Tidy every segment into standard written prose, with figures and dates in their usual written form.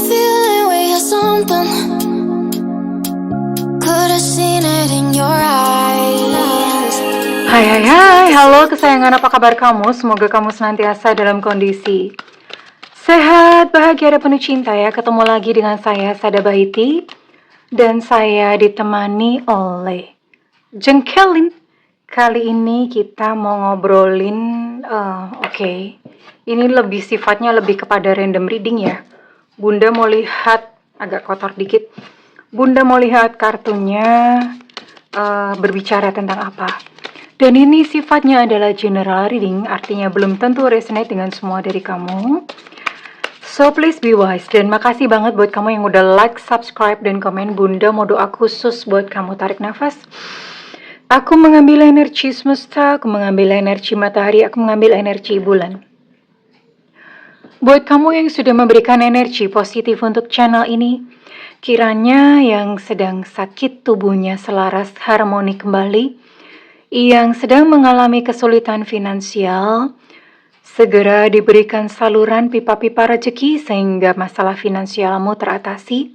feeling we had something. Could have seen it in your eyes. Hai, halo kesayangan, apa kabar kamu? Semoga kamu senantiasa dalam kondisi sehat, bahagia, dan penuh cinta ya. Ketemu lagi dengan saya, Sada Bahiti. Dan saya ditemani oleh Jengkelin. Kali ini kita mau ngobrolin, ini lebih sifatnya lebih kepada random reading ya. Bunda mau lihat, agak kotor dikit. Bunda mau lihat kartunya berbicara tentang apa. Dan ini sifatnya adalah general reading, artinya belum tentu resonate dengan semua dari kamu. So please be wise. Dan makasih banget buat kamu yang udah like, subscribe, dan komen. Bunda mau doa khusus buat kamu. Tarik nafas. Aku mengambil energi semesta, aku mengambil energi matahari, aku mengambil energi bulan. Buat kamu yang sudah memberikan energi positif untuk channel ini, kiranya yang sedang sakit tubuhnya selaras harmoni kembali, yang sedang mengalami kesulitan finansial, segera diberikan saluran pipa-pipa rezeki sehingga masalah finansialmu teratasi.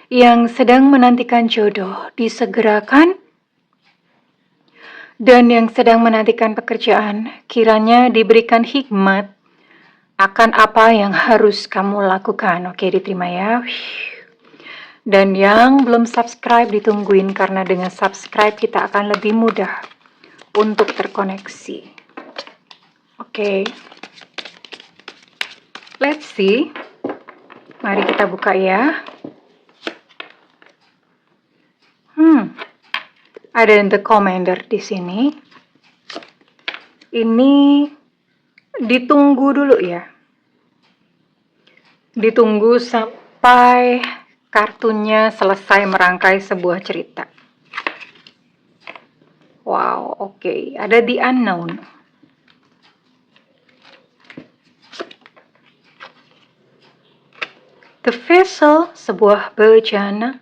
Yang sedang menantikan jodoh disegerakan. Dan yang sedang menantikan pekerjaan, kiranya diberikan hikmat akan apa yang harus kamu lakukan. Oke, diterima ya. Dan yang belum subscribe ditungguin, karena dengan subscribe kita akan lebih mudah untuk terkoneksi. Oke. Let's see. Mari kita buka ya. Ada The Commander di sini. Ini ditunggu dulu ya. Ditunggu sampai kartunya selesai merangkai sebuah cerita. Wow, oke. Ada The Unknown. The Vessel, sebuah bejana.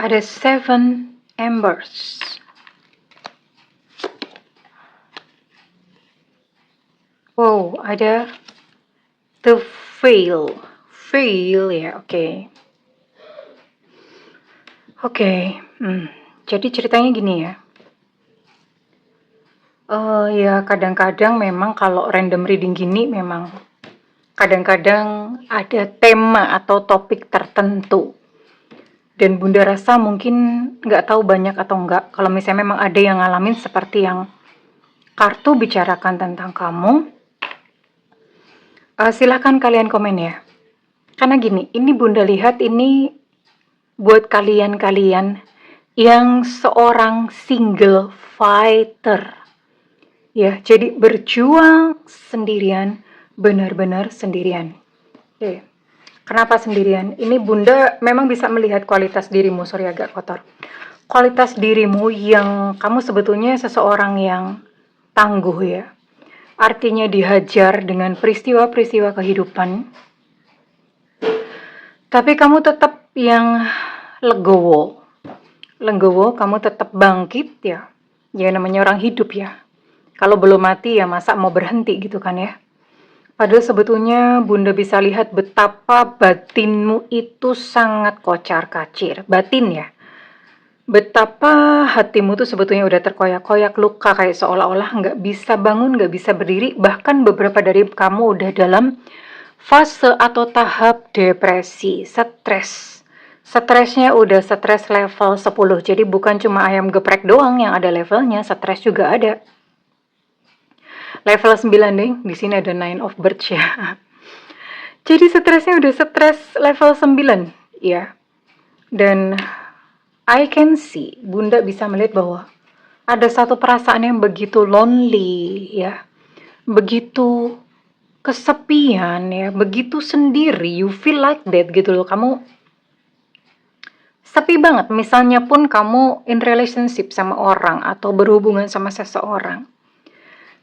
Ada 7 Embers. Oh, ada The Veil. Veil ya, oke. Jadi ceritanya gini ya. Ya kadang-kadang memang kalau random reading gini memang kadang-kadang ada tema atau topik tertentu. Dan Bunda rasa mungkin nggak tahu banyak atau enggak, kalau misalnya memang ada yang ngalamin seperti yang kartu bicarakan tentang kamu, silahkan kalian komen ya. Karena gini, ini Bunda lihat ini buat kalian-kalian yang seorang single fighter. Ya, jadi berjuang sendirian, benar-benar sendirian. Oke. Kenapa sendirian? Ini Bunda memang bisa melihat kualitas dirimu, sorry agak kotor. Kualitas dirimu yang kamu sebetulnya seseorang yang tangguh ya. Artinya dihajar dengan peristiwa-peristiwa kehidupan. Tapi kamu tetap yang legowo. Legowo, kamu tetap bangkit ya. Ya namanya orang hidup ya. Kalau belum mati ya masa mau berhenti gitu kan ya. Padahal sebetulnya Bunda bisa lihat betapa batinmu itu sangat kocar-kacir. Batin ya. Betapa hatimu tuh sebetulnya udah terkoyak-koyak, luka, kayak seolah-olah nggak bisa bangun, nggak bisa berdiri. Bahkan beberapa dari kamu udah dalam fase atau tahap depresi, stres. Stresnya udah stres level 10. Jadi bukan cuma ayam geprek doang yang ada levelnya, stres juga ada. Level 9 deh, di sini ada 9 of Birds ya. Jadi stresnya udah stres level 9 ya. Dan I can see, Bunda bisa melihat bahwa ada satu perasaan yang begitu lonely ya. Begitu kesepian ya, begitu sendiri, you feel like that gitu loh. Kamu sepi banget, misalnya pun kamu in relationship sama orang atau berhubungan sama seseorang.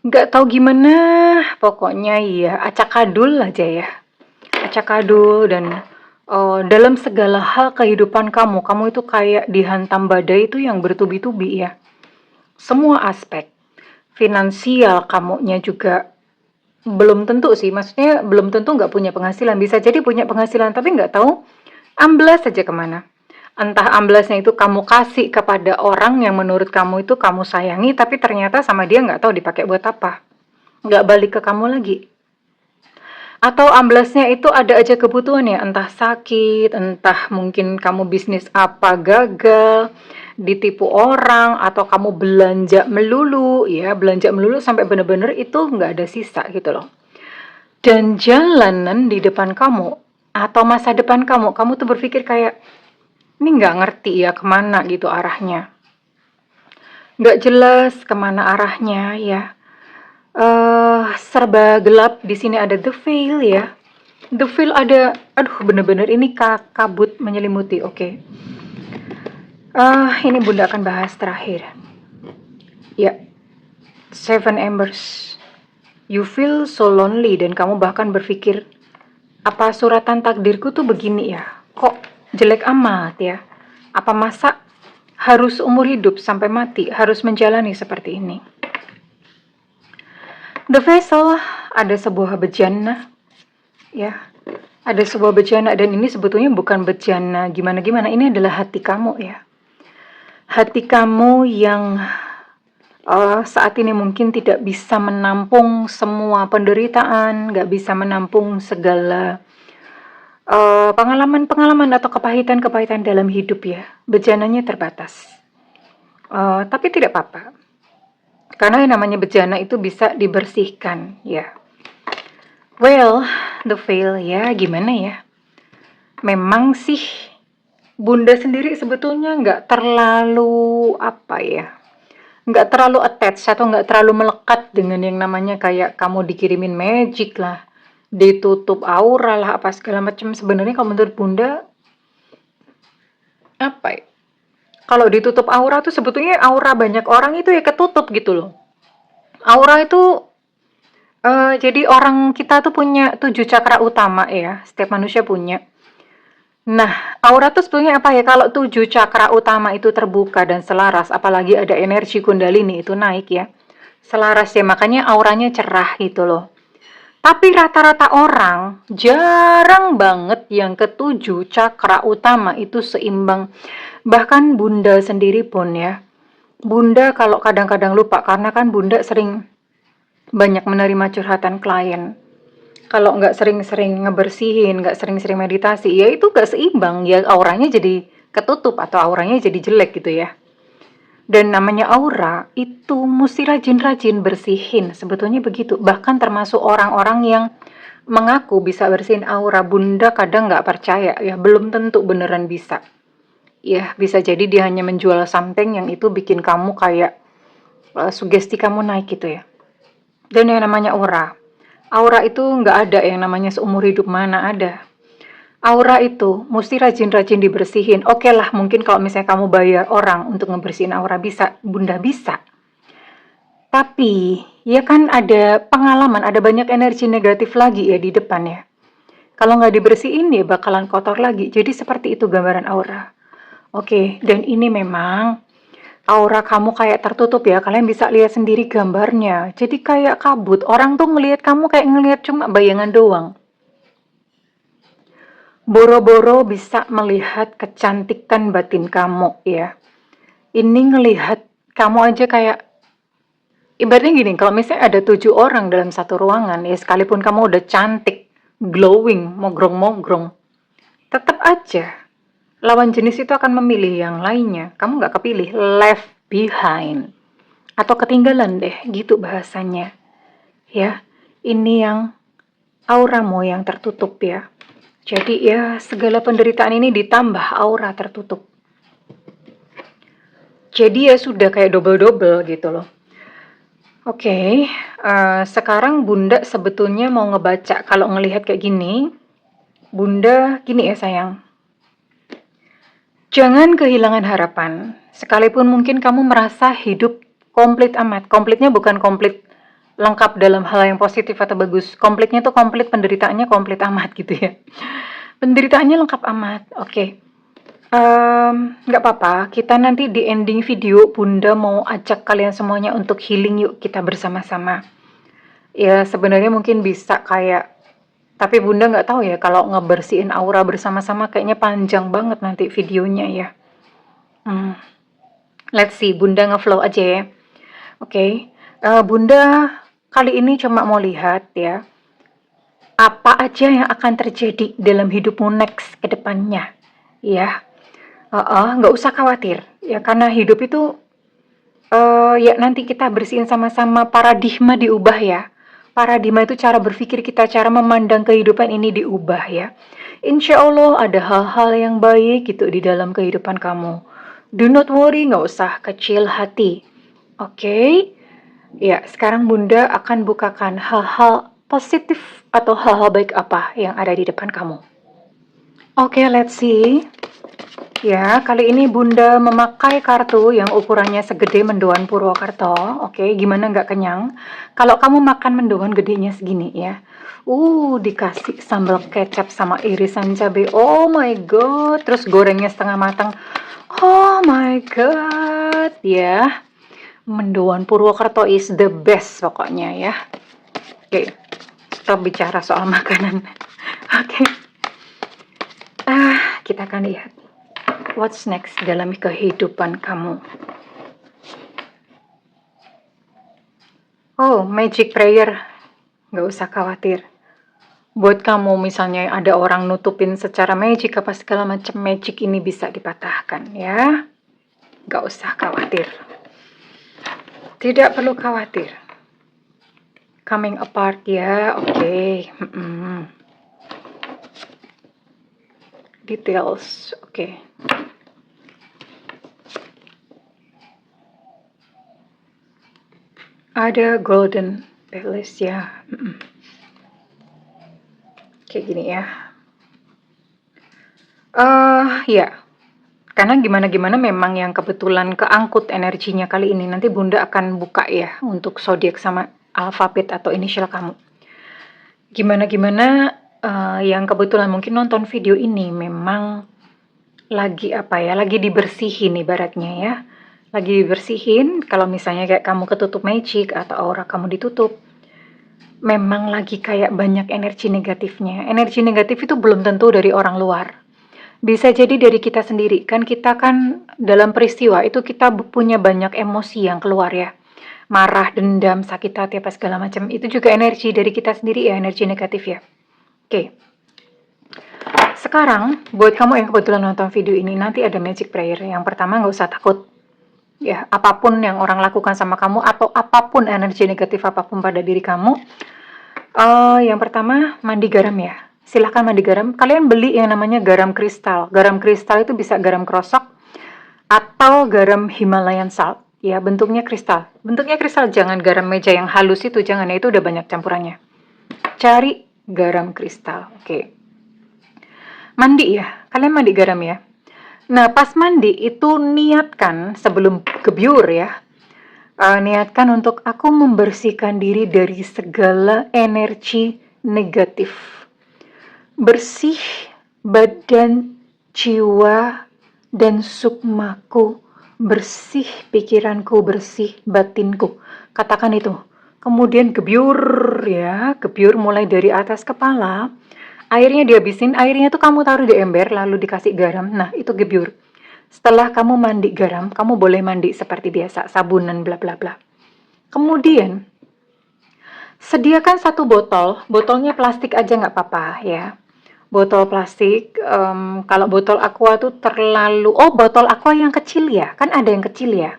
Nggak tahu gimana, pokoknya ya acak-adul aja ya. Acak-adul dan dalam segala hal kehidupan kamu itu kayak dihantam badai itu yang bertubi-tubi ya. Semua aspek, finansial kamunya juga belum tentu sih, maksudnya belum tentu nggak punya penghasilan. Bisa jadi punya penghasilan, tapi nggak tahu amblas saja kemana. Entah amblasnya itu kamu kasih kepada orang yang menurut kamu itu kamu sayangi, tapi ternyata sama dia nggak tahu dipakai buat apa. Nggak balik ke kamu lagi. Atau amblasnya itu ada aja kebutuhan ya, entah sakit, entah mungkin kamu bisnis apa gagal, ditipu orang, atau kamu belanja melulu, ya belanja melulu sampai bener-bener itu nggak ada sisa gitu loh. Dan jalanan di depan kamu, atau masa depan kamu tuh berpikir kayak, ini nggak ngerti ya kemana gitu arahnya. Nggak jelas kemana arahnya ya. Serba gelap, di sini ada the veil ya. The Veil ada, aduh bener-bener ini kabut menyelimuti, oke. Ini Bunda akan bahas terakhir. Ya, Seven Embers. You feel so lonely dan kamu bahkan berpikir, apa suratan takdirku tuh begini ya? Kok jelek amat ya? Apa masa harus umur hidup sampai mati harus menjalani seperti ini? The Vessel, ada sebuah bejana, ya. Ada sebuah bejana dan ini sebetulnya bukan bejana gimana-gimana, ini adalah hati kamu ya. Hati kamu yang saat ini mungkin tidak bisa menampung semua penderitaan, gak bisa menampung segala pengalaman-pengalaman atau kepahitan-kepahitan dalam hidup ya. Bejananya terbatas. Tapi tidak apa-apa. Karena yang namanya bejana itu bisa dibersihkan ya. Well, the veil ya, gimana ya? Memang sih Bunda sendiri sebetulnya nggak terlalu nggak terlalu attach atau nggak terlalu melekat dengan yang namanya kayak kamu dikirimin magic lah, ditutup aura lah, apa segala macam. Sebenarnya kalau menurut Bunda apa ya? Kalau ditutup aura tuh sebetulnya aura banyak orang itu ya ketutup gitu loh. Aura itu jadi orang kita tuh punya 7 cakra utama ya, setiap manusia punya. Nah, aura tuh sebetulnya apa ya? Kalau 7 cakra utama itu terbuka dan selaras, apalagi ada energi kundalini itu naik ya. Selaras ya, makanya auranya cerah gitu loh. Tapi rata-rata orang jarang banget yang ketujuh cakra utama itu seimbang. Bahkan Bunda sendiri pun ya. Bunda kalau kadang-kadang lupa karena kan Bunda sering banyak menerima curhatan klien. Kalau nggak sering-sering ngebersihin, nggak sering-sering meditasi, ya itu nggak seimbang, ya auranya jadi ketutup atau auranya jadi jelek gitu ya. Dan namanya aura itu mesti rajin-rajin bersihin, sebetulnya begitu. Bahkan termasuk orang-orang yang mengaku bisa bersihin aura, Bunda kadang nggak percaya ya, belum tentu beneran bisa. Ya bisa jadi dia hanya menjual something yang itu bikin kamu kayak sugesti kamu naik gitu ya. Dan yang namanya aura itu nggak ada yang namanya seumur hidup, mana ada. Aura itu mesti rajin-rajin dibersihin. Oke lah, mungkin kalau misalnya kamu bayar orang untuk ngebersihin aura bisa, Bunda bisa. Tapi ya kan ada pengalaman, ada banyak energi negatif lagi ya di depan ya. Kalau nggak dibersihin ya bakalan kotor lagi. Jadi seperti itu gambaran aura. Oke, dan ini memang aura kamu kayak tertutup ya. Kalian bisa lihat sendiri gambarnya. Jadi kayak kabut. Orang tuh ngelihat kamu kayak ngelihat cuma bayangan doang. Boro-boro bisa melihat kecantikan batin kamu ya. Ini ngelihat kamu aja kayak, ibaratnya gini, kalau misalnya ada 7 orang dalam satu ruangan ya, sekalipun kamu udah cantik, glowing, mogrong-mogrong, tetap aja lawan jenis itu akan memilih yang lainnya. Kamu nggak kepilih, left behind atau ketinggalan deh gitu bahasanya ya. Ini yang auramu yang tertutup ya. Jadi ya segala penderitaan ini ditambah aura tertutup. Jadi ya sudah kayak double-double gitu loh. Oke, sekarang Bunda sebetulnya mau ngebaca. Kalau ngelihat kayak gini, Bunda gini ya sayang. Jangan kehilangan harapan. Sekalipun mungkin kamu merasa hidup komplit amat. Komplitnya bukan komplit lengkap dalam hal yang positif atau bagus. Komplitnya tuh komplit, penderitaannya komplit amat gitu ya. Penderitaannya lengkap amat. Oke. Nggak apa-apa, kita nanti di ending video Bunda mau ajak kalian semuanya untuk healing, yuk kita bersama-sama. Ya sebenarnya mungkin bisa kayak, tapi Bunda nggak tahu ya kalau ngebersihin aura bersama-sama kayaknya panjang banget nanti videonya ya. Hmm, let's see, Bunda ngeflow aja ya. Oke, Bunda kali ini cuma mau lihat ya, apa aja yang akan terjadi dalam hidupmu next ke depannya. Ya, nggak usah khawatir ya, karena hidup itu ya nanti kita bersihin sama-sama, paradigma diubah ya. Paradigma itu cara berpikir kita, cara memandang kehidupan ini diubah ya. Insya Allah ada hal-hal yang baik gitu di dalam kehidupan kamu. Do not worry, nggak usah kecil hati. Oke? Ya, sekarang Bunda akan bukakan hal-hal positif atau hal-hal baik apa yang ada di depan kamu. Oke, let's see. Ya, kali ini Bunda memakai kartu yang ukurannya segede mendoan Purwokerto. Oke, gimana nggak kenyang? Kalau kamu makan mendoan gedenya segini ya. Dikasih sambal kecap sama irisan cabai. Oh my god, terus gorengnya setengah matang. Oh my god, ya. Mendoan Purwokerto is the best pokoknya ya. Oke, stop bicara soal makanan. Oke. Kita akan lihat what's next dalam kehidupan kamu. Oh, magic prayer. Nggak usah khawatir. Buat kamu misalnya ada orang nutupin secara magic apa segala macam, magic ini bisa dipatahkan ya. Nggak usah khawatir. Tidak perlu khawatir. Coming apart ya, oke. Details, oke. Ada golden palace ya. Kayak gini ya. Ya. Karena gimana-gimana memang yang kebetulan keangkut energinya kali ini. Nanti Bunda akan buka ya untuk zodiak sama alfabet atau inisial kamu. Gimana-gimana yang kebetulan mungkin nonton video ini memang lagi lagi dibersihin ibaratnya ya. Lagi dibersihin, kalau misalnya kayak kamu ketutup magic atau aura kamu ditutup, memang lagi kayak banyak energi negatifnya. Energi negatif itu belum tentu dari orang luar. Bisa jadi dari kita sendiri. Kan kita kan dalam peristiwa itu kita punya banyak emosi yang keluar ya. Marah, dendam, sakit hati, apa segala macam. Itu juga energi dari kita sendiri ya, energi negatif ya. Oke. Sekarang, buat kamu yang kebetulan nonton video ini, nanti ada magic prayer. Yang pertama, nggak usah takut. Ya, apapun yang orang lakukan sama kamu, atau apapun energi negatif apapun pada diri kamu. Yang pertama, mandi garam ya. Silahkan mandi garam. Kalian beli yang namanya garam kristal. Garam kristal itu bisa garam krosok atau garam Himalayan salt. Ya, bentuknya kristal. Bentuknya kristal, jangan garam meja yang halus itu, jangan ya, itu udah banyak campurannya. Cari garam kristal. Oke. Mandi ya. Kalian mandi garam ya. Nah, pas mandi itu niatkan sebelum gebyur ya. Niatkan untuk aku membersihkan diri dari segala energi negatif. Bersih badan, jiwa, dan sukmaku. Bersih pikiranku, bersih batinku. Katakan itu. Kemudian gebyur ya. Gebyur mulai dari atas kepala. Airnya dihabisin, airnya tuh kamu taruh di ember lalu dikasih garam. Nah, itu gebyur. Setelah kamu mandi garam, kamu boleh mandi seperti biasa, sabunan bla bla bla. Kemudian sediakan satu botol, botolnya plastik aja nggak apa-apa ya. Botol plastik, kalau botol aqua tuh terlalu, botol aqua yang kecil ya, kan ada yang kecil ya.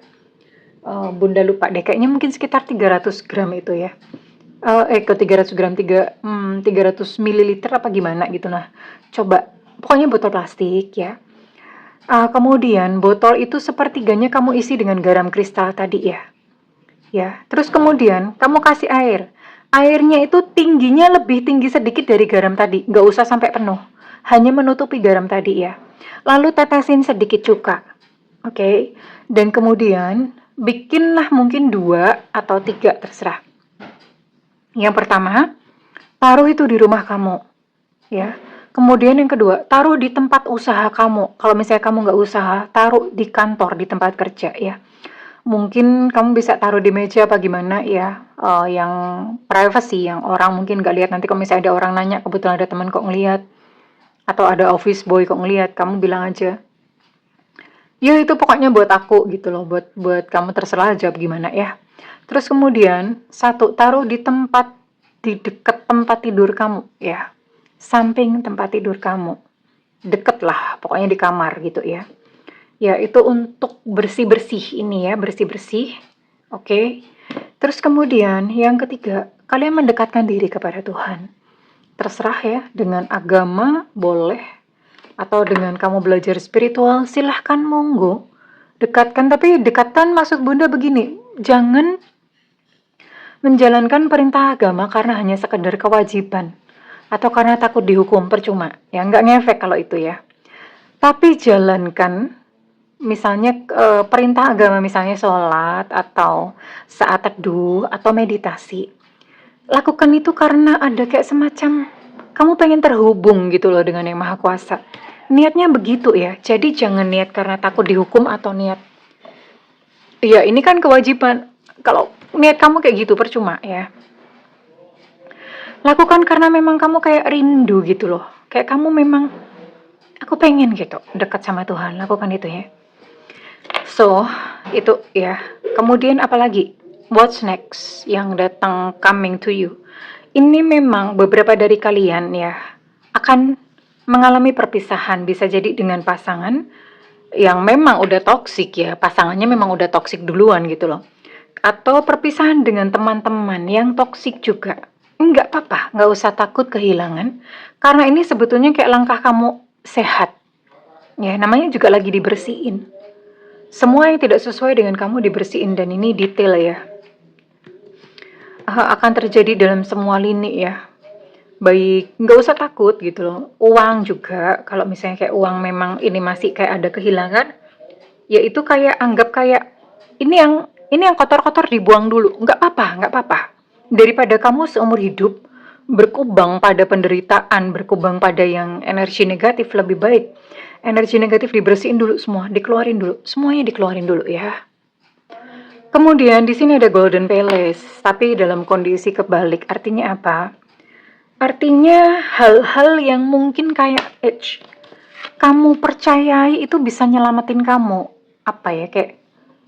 Bunda lupa deh, kayaknya mungkin sekitar 300 gram itu ya. Ke 300 gram, 300 mililiter apa gimana gitu. Nah, coba, pokoknya botol plastik ya. Kemudian botol itu sepertiganya kamu isi dengan garam kristal tadi ya. Ya, terus kemudian kamu kasih air. Airnya itu tingginya lebih tinggi sedikit dari garam tadi, nggak usah sampai penuh. Hanya menutupi garam tadi ya. Lalu tetesin sedikit cuka. Oke. Dan kemudian bikinlah mungkin 2 atau 3 terserah. Yang pertama, taruh itu di rumah kamu, ya. Kemudian yang kedua, taruh di tempat usaha kamu. Kalau misalnya kamu nggak usaha, taruh di kantor, di tempat kerja, ya. Mungkin kamu bisa taruh di meja apa gimana ya, yang privacy, yang orang mungkin nggak lihat. Nanti kalau misalnya ada orang nanya, kebetulan ada teman kok ngelihat, atau ada office boy kok ngelihat, kamu bilang aja, ya itu pokoknya buat aku gitu loh, buat buat kamu, terserah jawab gimana ya. Terus kemudian, satu, taruh di dekat tempat tidur kamu ya, samping tempat tidur kamu, deket lah, pokoknya di kamar gitu ya. Ya, itu untuk bersih-bersih ini ya, bersih-bersih. Oke. Terus kemudian yang ketiga, kalian mendekatkan diri kepada Tuhan. Terserah ya, dengan agama boleh, atau dengan kamu belajar spiritual, silahkan monggo. Dekatkan, tapi dekatkan maksud Bunda begini, jangan menjalankan perintah agama karena hanya sekedar kewajiban. Atau karena takut dihukum, percuma. Ya, nggak ngefek kalau itu ya. Tapi jalankan misalnya perintah agama, misalnya sholat atau saat teduh atau meditasi, lakukan itu karena ada kayak semacam kamu pengen terhubung gitu loh dengan yang maha kuasa. Niatnya begitu ya, jadi jangan niat karena takut dihukum atau niat, ya ini kan kewajiban. Kalau niat kamu kayak gitu percuma ya. Lakukan karena memang kamu kayak rindu gitu loh, kayak kamu memang, aku pengen gitu dekat sama Tuhan, lakukan itu ya. So, itu ya. Kemudian apalagi? What's next yang datang coming to you? Ini memang beberapa dari kalian ya akan mengalami perpisahan, bisa jadi dengan pasangan yang memang udah toksik ya, pasangannya memang udah toksik duluan gitu loh. Atau perpisahan dengan teman-teman yang toksik juga. Enggak apa-apa, nggak usah takut kehilangan, karena ini sebetulnya kayak langkah kamu sehat. Ya, namanya juga lagi dibersihin. Semua yang tidak sesuai dengan kamu dibersihin, dan ini detail ya. Akan terjadi dalam semua lini ya. Baik, nggak usah takut gitu loh. Uang juga, kalau misalnya kayak uang memang ini masih kayak ada kehilangan, ya itu kayak anggap kayak ini yang kotor-kotor dibuang dulu. Nggak apa-apa, nggak apa-apa. Daripada kamu seumur hidup berkubang pada penderitaan, berkubang pada yang energi negatif, lebih baik energi negatif dibersihin dulu semua, dikeluarin dulu, semuanya dikeluarin dulu ya. Kemudian di sini ada Golden Palace, tapi dalam kondisi kebalik. Artinya apa? Artinya hal-hal yang mungkin kayak kamu percayai itu bisa nyelamatin kamu. Apa ya, kayak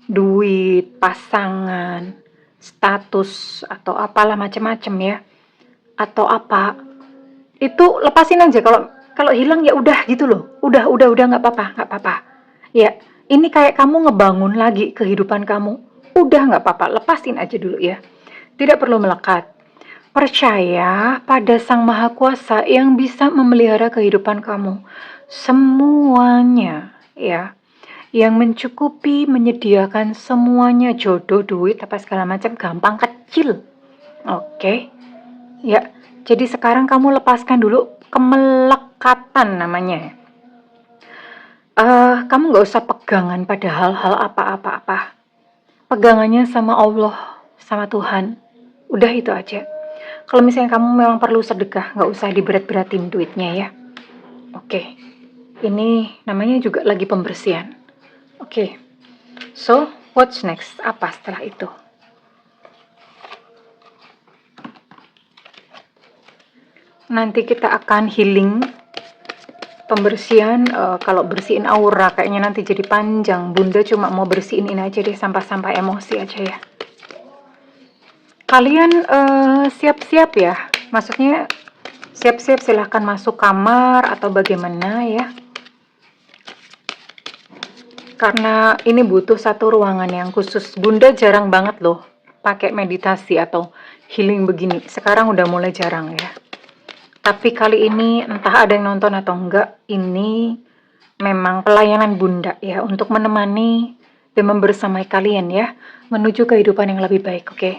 duit, pasangan, status, atau apalah macam-macam ya. Atau apa. Itu lepasin aja, kalau hilang ya udah gitu loh. Udah nggak apa-apa, nggak apa-apa. Ya, ini kayak kamu ngebangun lagi kehidupan kamu. Udah nggak apa-apa, lepasin aja dulu ya. Tidak perlu melekat. Percaya pada Sang Maha Kuasa yang bisa memelihara kehidupan kamu. Semuanya ya. Yang mencukupi, menyediakan semuanya, jodoh, duit, apa segala macam, gampang, kecil. Oke. Ya, jadi sekarang kamu lepaskan dulu kemelekatan namanya. Kamu nggak usah pegangan pada hal-hal apa-apa. Pegangannya sama Allah, sama Tuhan. Udah itu aja. Kalau misalnya kamu memang perlu sedekah, nggak usah diberat-beratin duitnya ya. Oke. Ini namanya juga lagi pembersihan. Oke. So, what's next? Apa setelah itu? Nanti kita akan healing, pembersihan. Kalau bersihin aura kayaknya nanti jadi panjang. Bunda cuma mau bersihin ini aja deh, sampah-sampah emosi aja ya. Kalian siap-siap ya, maksudnya siap-siap, silahkan masuk kamar atau bagaimana ya. Karena ini butuh satu ruangan yang khusus. Bunda jarang banget loh pakai meditasi atau healing begini. Sekarang udah mulai jarang ya. Tapi kali ini entah ada yang nonton atau enggak, ini memang pelayanan Bunda ya, untuk menemani dan membersamai kalian ya, menuju kehidupan yang lebih baik, oke?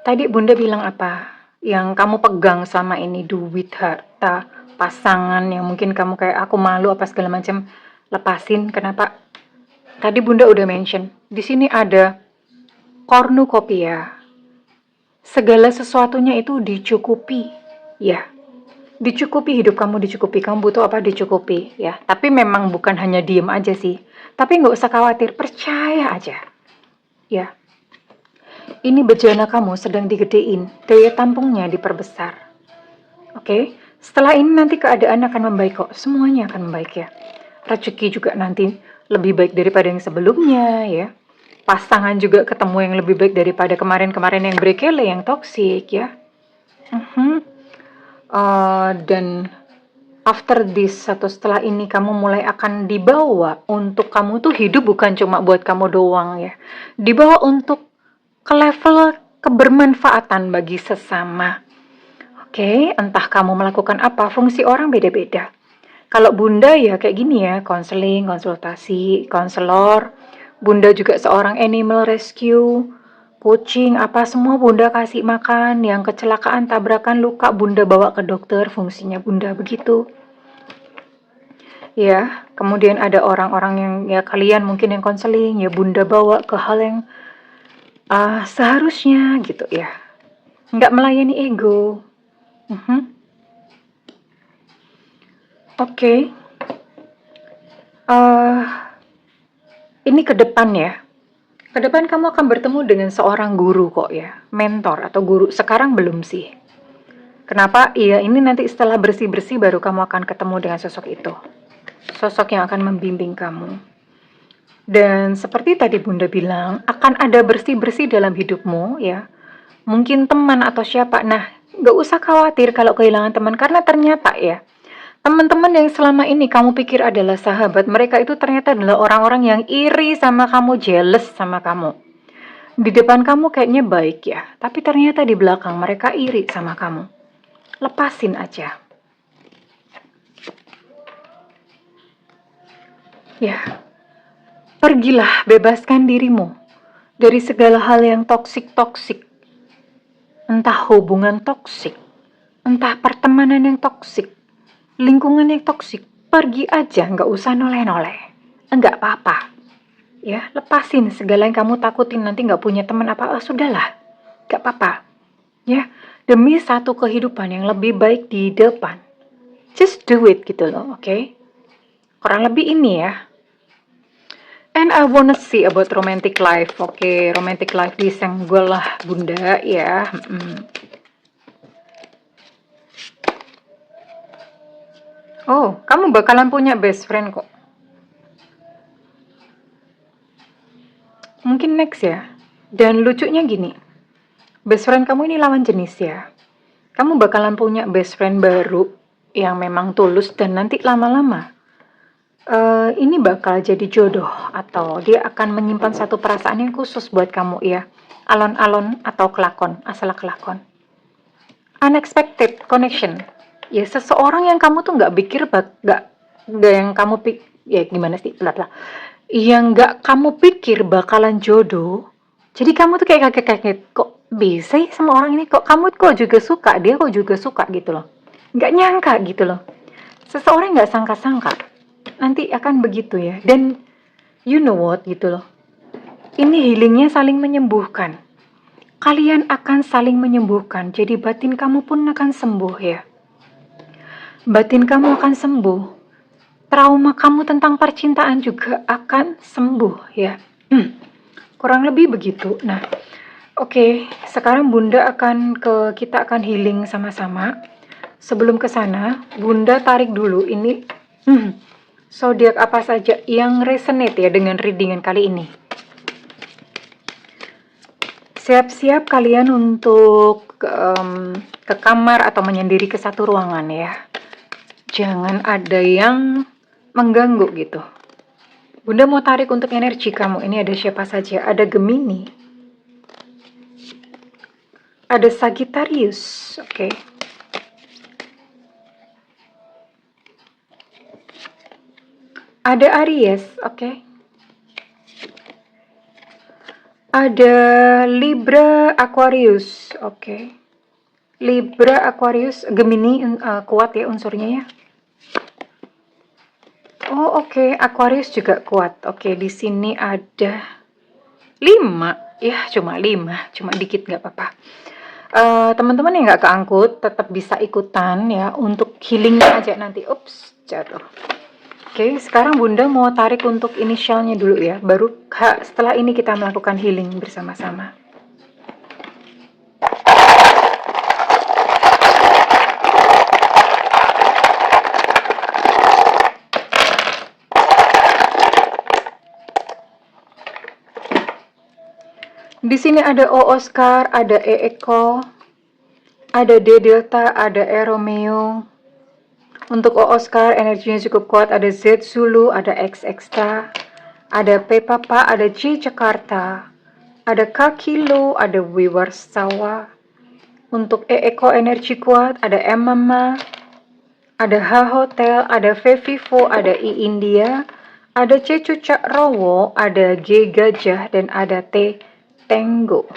Tadi Bunda bilang apa? Yang kamu pegang sama ini, duit, harta, pasangan yang mungkin kamu kayak aku malu apa segala macam, lepasin. Kenapa? Tadi Bunda udah mention, di sini ada cornucopia. Segala sesuatunya itu dicukupi, ya. Dicukupi hidup kamu, dicukupi. Kamu butuh apa, dicukupi ya. Tapi memang bukan hanya diem aja sih. Tapi nggak usah khawatir, percaya aja. Ya, ini bejana kamu sedang digedein, daya tampungnya diperbesar. Oke, setelah ini nanti keadaan akan membaik kok. Semuanya akan membaik ya. Rezeki juga nanti lebih baik daripada yang sebelumnya ya. Pasangan juga ketemu yang lebih baik daripada kemarin-kemarin yang berkele, yang toksik ya. Dan after this, atau setelah ini kamu mulai akan dibawa untuk kamu tuh hidup bukan cuma buat kamu doang ya. Dibawa untuk ke level kebermanfaatan bagi sesama. Oke, entah kamu melakukan apa, fungsi orang beda-beda. Kalau bunda ya kayak gini ya, konseling, konsultasi, konselor. Bunda juga seorang animal rescue, kucing, apa semua bunda kasih makan. Yang kecelakaan, tabrakan, luka, bunda bawa ke dokter, fungsinya bunda begitu. Ya, kemudian ada orang-orang yang ya kalian mungkin yang konseling, ya bunda bawa ke hal yang seharusnya gitu ya. Nggak melayani ego. Oke. Ini ke depan ya. Ke depan kamu akan bertemu dengan seorang guru kok ya. Mentor atau guru. Sekarang belum sih. Kenapa? Iya, ini nanti setelah bersih-bersih baru kamu akan ketemu dengan sosok itu. Sosok yang akan membimbing kamu. Dan seperti tadi bunda bilang, akan ada bersih-bersih dalam hidupmu ya. Mungkin teman atau siapa. Nah, gak usah khawatir kalau kehilangan teman. Karena ternyata ya, teman-teman yang selama ini kamu pikir adalah sahabat, mereka itu ternyata adalah orang-orang yang iri sama kamu, jealous sama kamu. Di depan kamu kayaknya baik ya, tapi ternyata di belakang mereka iri sama kamu. Lepasin aja. Ya, pergilah, bebaskan dirimu dari segala hal yang toksik-toksik. Entah hubungan toksik, entah pertemanan yang toksik, lingkungan yang toksik. Pergi aja, nggak usah noleh-noleh. Enggak apa-apa. Ya, lepasin segala yang kamu takutin nanti nggak punya teman apa. Sudahlah, nggak apa-apa. Ya, demi satu kehidupan yang lebih baik di depan. Just do it gitu loh, oke? Kurang lebih ini ya. And I wanna see about romantic life, oke? Romantic life disenggol lah bunda ya. Oh, kamu bakalan punya best friend kok. Mungkin next ya. Dan lucunya gini, best friend kamu ini lawan jenis ya. Kamu bakalan punya best friend baru yang memang tulus dan nanti lama-lama ini bakal jadi jodoh atau dia akan menyimpan satu perasaan yang khusus buat kamu ya. Alon-alon atau kelakon, asal kelakon. Unexpected connection. Ya seseorang yang kamu tuh nggak pikir nggak yang kamu ya gimana sih yang nggak kamu pikir bakalan jodoh. Jadi kamu tuh kayak kaget-kaget, kok bisa ya sama orang ini, kok kamu kok juga suka, dia kok juga suka gitu loh. Nggak nyangka gitu loh. Seseorang nggak sangka-sangka, nanti akan begitu ya. Dan you know what gitu loh. Ini healingnya saling menyembuhkan. Kalian akan saling menyembuhkan, jadi batin kamu pun akan sembuh ya. Batin kamu akan sembuh. Trauma kamu tentang percintaan juga akan sembuh ya. Kurang lebih begitu. Nah, oke, sekarang bunda kita akan healing sama-sama. Sebelum ke sana, bunda tarik dulu ini zodiak apa saja yang resonate ya dengan readingan kali ini. Siap-siap kalian untuk ke kamar atau menyendiri ke satu ruangan ya. Jangan ada yang mengganggu gitu. Bunda mau tarik untuk energi kamu. Ini ada siapa saja? Ada Gemini. Ada Sagittarius. Oke. Ada Aries. Oke. Ada Libra, Aquarius. Oke. Libra, Aquarius, Gemini kuat ya unsurnya ya. Oh oke, Aquarius juga kuat. Oke, di sini ada 5. Ya, cuma 5, cuma dikit nggak apa-apa. Teman-teman yang nggak keangkut tetap bisa ikutan ya untuk healingnya aja nanti. Ups, jatuh. Oke, sekarang Bunda mau tarik untuk inisialnya dulu ya. Baru setelah ini kita melakukan healing bersama-sama. Di sini ada O Oscar, ada E Eko, ada D Delta, ada E Romeo. Untuk O Oscar energinya cukup kuat, ada Z Zulu, ada X Extra, ada P Papa, ada J Jakarta, ada K Kilo, ada W Warsawa. Untuk E Eko energi kuat, ada M Mama, ada H Hotel, ada V Vivo, ada I India, ada C Cucak Rowo, ada G Gajah, dan ada T Tenggo.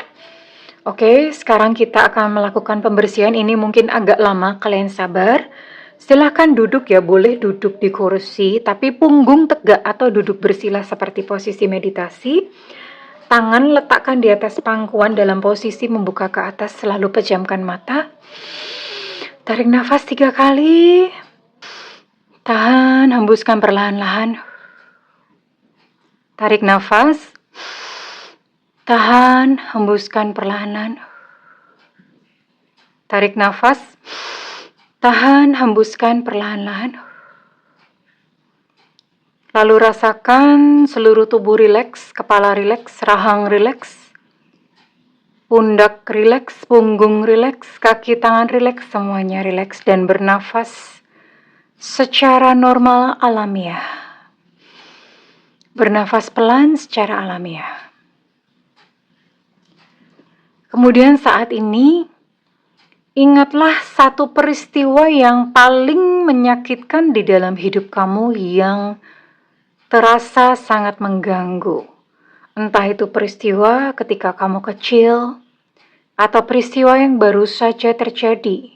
Oke, sekarang kita akan melakukan pembersihan. Ini mungkin agak lama, kalian sabar. Silahkan duduk ya, boleh duduk di kursi, tapi punggung tegak atau duduk bersila seperti posisi meditasi. Tangan letakkan di atas pangkuan dalam posisi membuka ke atas, selalu pejamkan mata. Tarik nafas 3 kali. Tahan, hembuskan perlahan-lahan. Tarik nafas. Tahan, hembuskan perlahan-lahan. Tarik nafas. Tahan, hembuskan perlahan-lahan. Lalu rasakan seluruh tubuh rileks, kepala rileks, rahang rileks, pundak rileks, punggung rileks, kaki tangan rileks, semuanya rileks dan bernafas secara normal alamiah. Bernafas pelan secara alamiah. Kemudian saat ini, ingatlah satu peristiwa yang paling menyakitkan di dalam hidup kamu yang terasa sangat mengganggu. Entah itu peristiwa ketika kamu kecil, atau peristiwa yang baru saja terjadi.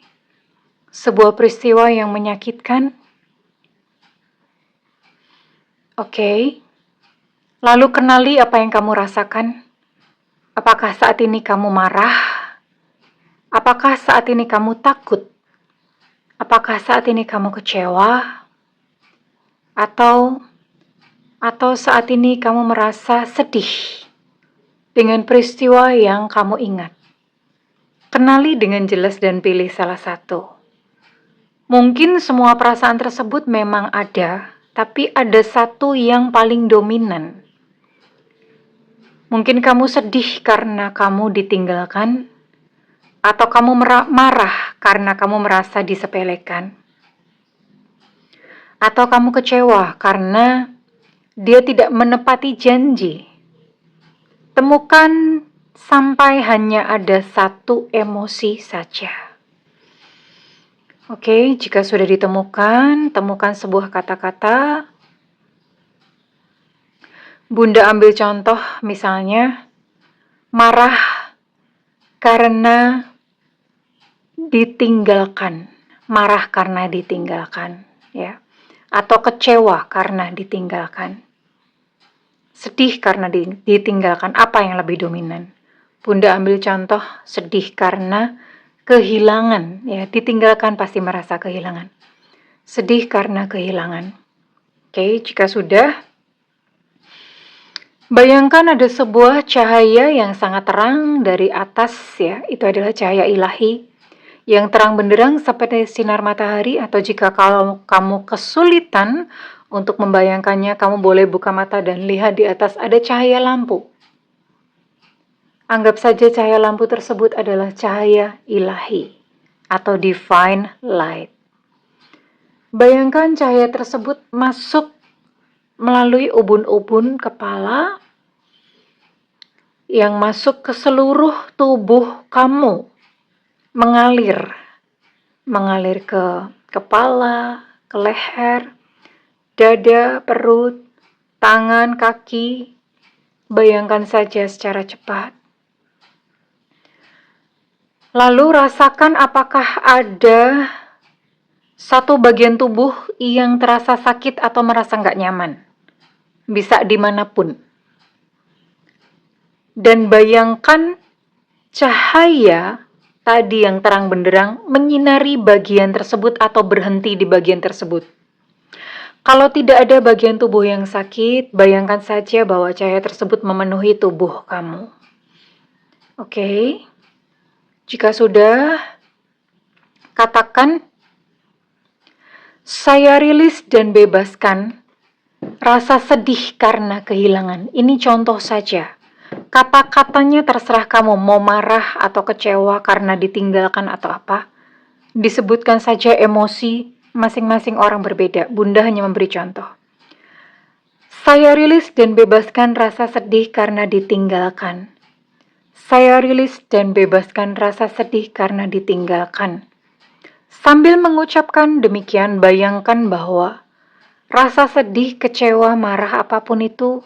Sebuah peristiwa yang menyakitkan. Oke. Lalu kenali apa yang kamu rasakan. Apakah saat ini kamu marah? Apakah saat ini kamu takut? Apakah saat ini kamu kecewa? Atau saat ini kamu merasa sedih dengan peristiwa yang kamu ingat? Kenali dengan jelas dan pilih salah satu. Mungkin semua perasaan tersebut memang ada, tapi ada satu yang paling dominan. Mungkin kamu sedih karena kamu ditinggalkan, atau kamu marah karena kamu merasa disepelekan, atau kamu kecewa karena dia tidak menepati janji. Temukan sampai hanya ada satu emosi saja. Oke, jika sudah ditemukan, temukan sebuah kata-kata. Bunda ambil contoh misalnya, marah karena ditinggalkan, marah karena ditinggalkan, ya, atau kecewa karena ditinggalkan, sedih karena ditinggalkan. Apa yang lebih dominan? Bunda ambil contoh sedih karena kehilangan, ya, ditinggalkan pasti merasa kehilangan. Sedih karena kehilangan. Oke, jika sudah, bayangkan ada sebuah cahaya yang sangat terang dari atas, ya, itu adalah cahaya ilahi yang terang benderang seperti sinar matahari. Atau jika kalau kamu kesulitan untuk membayangkannya, kamu boleh buka mata dan lihat di atas ada cahaya lampu. Anggap saja cahaya lampu tersebut adalah cahaya ilahi atau divine light. Bayangkan cahaya tersebut masuk melalui ubun-ubun kepala yang masuk ke seluruh tubuh kamu, mengalir ke kepala, ke leher, dada, perut, tangan, kaki. Bayangkan saja secara cepat. Lalu rasakan apakah ada satu bagian tubuh yang terasa sakit atau merasa nggak nyaman. Bisa dimanapun. Dan bayangkan cahaya tadi yang terang benderang menyinari bagian tersebut atau berhenti di bagian tersebut. Kalau tidak ada bagian tubuh yang sakit, bayangkan saja bahwa cahaya tersebut memenuhi tubuh kamu. Oke, jika sudah, katakan, saya rilis dan bebaskan rasa sedih karena kehilangan. Ini contoh saja. Kata-katanya terserah kamu mau marah atau kecewa karena ditinggalkan atau apa. Disebutkan saja emosi, masing-masing orang berbeda. Bunda hanya memberi contoh. Saya rilis dan bebaskan rasa sedih karena ditinggalkan. Saya rilis dan bebaskan rasa sedih karena ditinggalkan. Sambil mengucapkan demikian, bayangkan bahwa rasa sedih, kecewa, marah apapun itu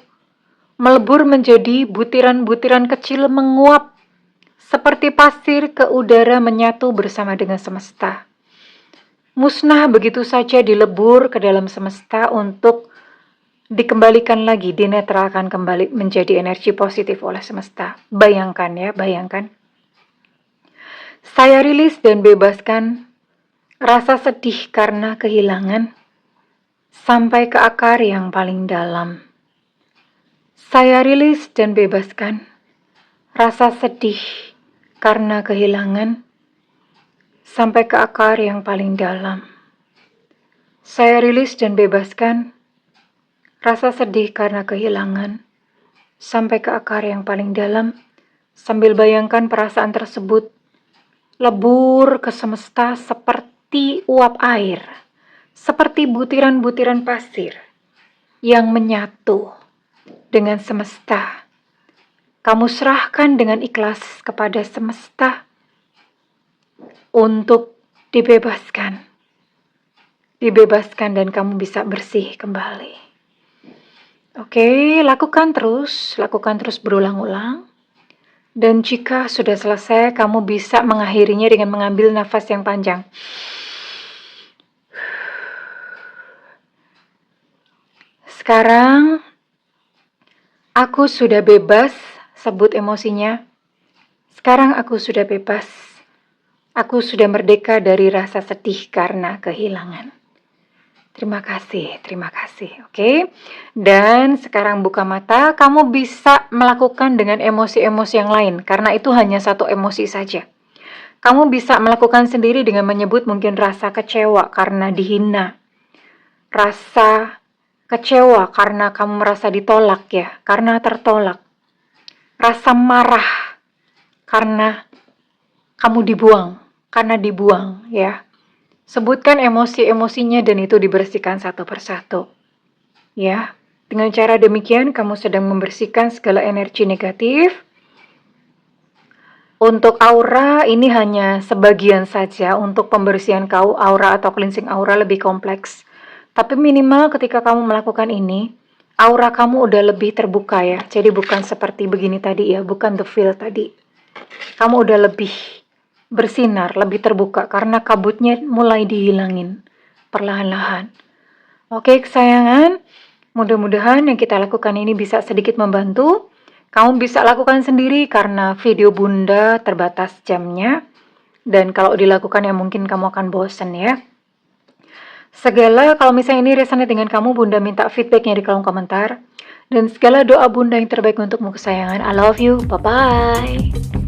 melebur menjadi butiran-butiran kecil menguap seperti pasir ke udara menyatu bersama dengan semesta. Musnah begitu saja dilebur ke dalam semesta untuk dikembalikan lagi, dinetralkan kembali menjadi energi positif oleh semesta. Bayangkan ya, bayangkan. Saya rilis dan bebaskan rasa sedih karena kehilangan sampai ke akar yang paling dalam. Saya rilis dan bebaskan rasa sedih karena kehilangan sampai ke akar yang paling dalam. Saya rilis dan bebaskan rasa sedih karena kehilangan sampai ke akar yang paling dalam, sambil bayangkan perasaan tersebut lebur ke semesta seperti uap air, seperti butiran-butiran pasir yang menyatu dengan semesta. Kamu serahkan dengan ikhlas kepada semesta untuk dibebaskan. Dibebaskan dan kamu bisa bersih kembali. Oke, lakukan terus berulang-ulang. Dan jika sudah selesai, kamu bisa mengakhirinya dengan mengambil nafas yang panjang. Sekarang aku sudah bebas, sebut emosinya. Sekarang aku sudah bebas. Aku sudah merdeka dari rasa sedih karena kehilangan. Terima kasih, oke? Dan sekarang buka mata, kamu bisa melakukan dengan emosi-emosi yang lain, karena itu hanya satu emosi saja. Kamu bisa melakukan sendiri dengan menyebut mungkin rasa kecewa karena dihina. Rasa kecewa karena kamu merasa ditolak ya, karena tertolak. Rasa marah karena kamu dibuang ya. Sebutkan emosi-emosinya dan itu dibersihkan satu persatu. Ya, dengan cara demikian kamu sedang membersihkan segala energi negatif. Untuk aura ini hanya sebagian saja, untuk pembersihan aura atau cleansing aura lebih kompleks. Tapi minimal ketika kamu melakukan ini, aura kamu udah lebih terbuka ya. Jadi bukan seperti begini tadi ya, bukan the feel tadi. Kamu udah lebih bersinar, lebih terbuka karena kabutnya mulai dihilangin perlahan-lahan. Oke kesayangan, mudah-mudahan yang kita lakukan ini bisa sedikit membantu. Kamu bisa lakukan sendiri karena video Bunda terbatas jamnya. Dan kalau dilakukan ya mungkin kamu akan bosan ya. Kalau misalnya ini resonate dengan kamu, Bunda minta feedbacknya di kolom komentar. Dan segala doa Bunda yang terbaik untukmu kesayangan. I love you, bye-bye.